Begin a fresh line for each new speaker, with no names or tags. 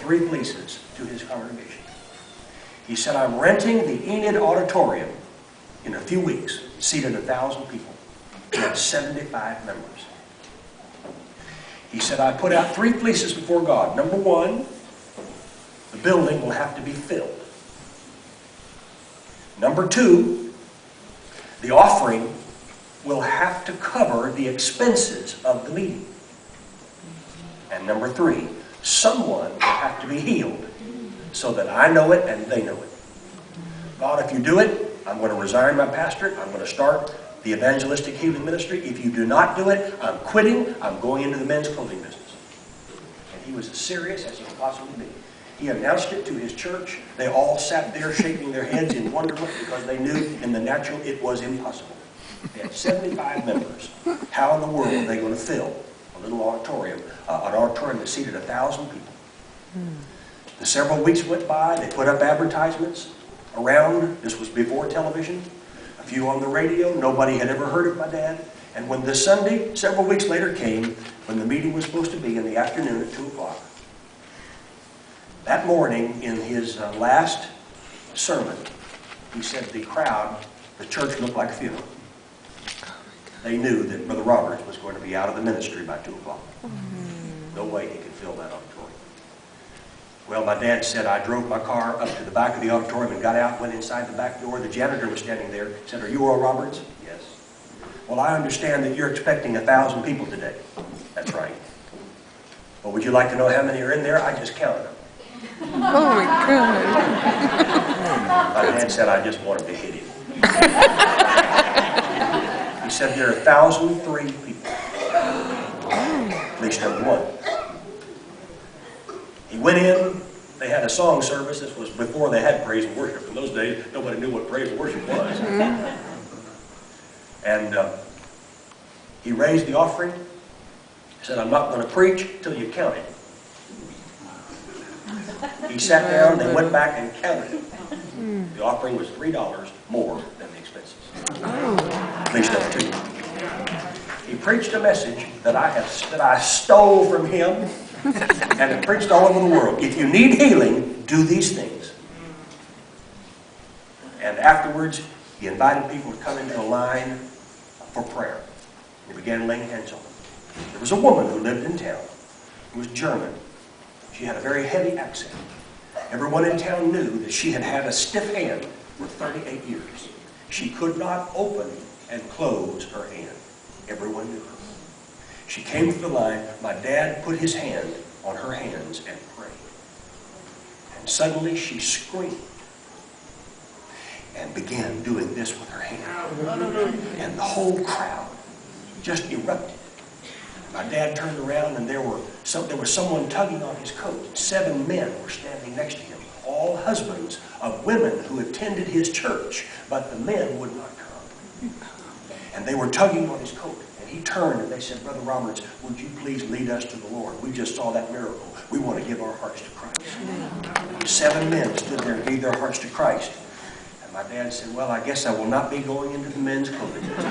3 leases to his congregation. He said, I'm renting the Enid Auditorium in a few weeks, seated 1,000 people. He had 75 members. He said, I put out 3 fleeces before God. Number 1, the building will have to be filled. Number 2, the offering will have to cover the expenses of the meeting. And number 3, someone will have to be healed so that I know it and they know it. God, if you do it, I'm going to resign my pastorate. I'm going to start the evangelistic healing ministry. If you do not do it, I'm quitting. I'm going into the men's clothing business. And he was as serious as he could possibly be. He announced it to his church. They all sat there shaking their heads in wonderment because they knew in the natural it was impossible. They had 75 members. How in the world are they going to fill a little auditorium, an auditorium that seated 1,000 people? The several weeks went by. They put up advertisements around. This was before television. A few on the radio. Nobody had ever heard of my dad. And when this Sunday, several weeks later, came, when the meeting was supposed to be in the afternoon at 2 o'clock, that morning in his last sermon, he said the crowd, the church looked like a funeral. They knew that Brother Roberts was going to be out of the ministry by 2 o'clock. No way he could fill that auditorium. Well, my dad said, I drove my car up to the back of the auditorium and got out, went inside the back door. The janitor was standing there, said, are you Oral Roberts? Yes. Well, I understand that you're expecting 1,000 people today. That's right. Well, would you like to know how many are in there? I just counted them.
Oh my God.
My dad said, I just wanted to hit him. He said, there are 1,003 people. At least number 1. He went in, they had a song service. This was before they had praise and worship. In those days, nobody knew what praise and worship was. And he raised the offering. He said, I'm not going to preach till you count it. He sat down, they went back and counted it. The offering was $3 more than the expenses. At least up to. He preached a message that I stole from him. And it preached all over the world. If you need healing, do these things. And afterwards, he invited people to come into a line for prayer. He began laying hands on them. There was a woman who lived in town who was German. She had a very heavy accent. Everyone in town knew that she had had a stiff hand for 38 years. She could not open and close her hand. Everyone knew her. She came to the line. My dad put his hand on her hands and prayed. And suddenly she screamed and began doing this with her hand. And the whole crowd just erupted. My dad turned around and there was someone tugging on his coat. 7 men were standing next to him, all husbands of women who attended his church, but the men would not come. And they were tugging on his coat. He turned and they said, Brother Roberts, would you please lead us to the Lord? We just saw that miracle. We want to give our hearts to Christ. 7 men stood there and gave their hearts to Christ. And my dad said, well, I guess I will not be going into the men's clothing business.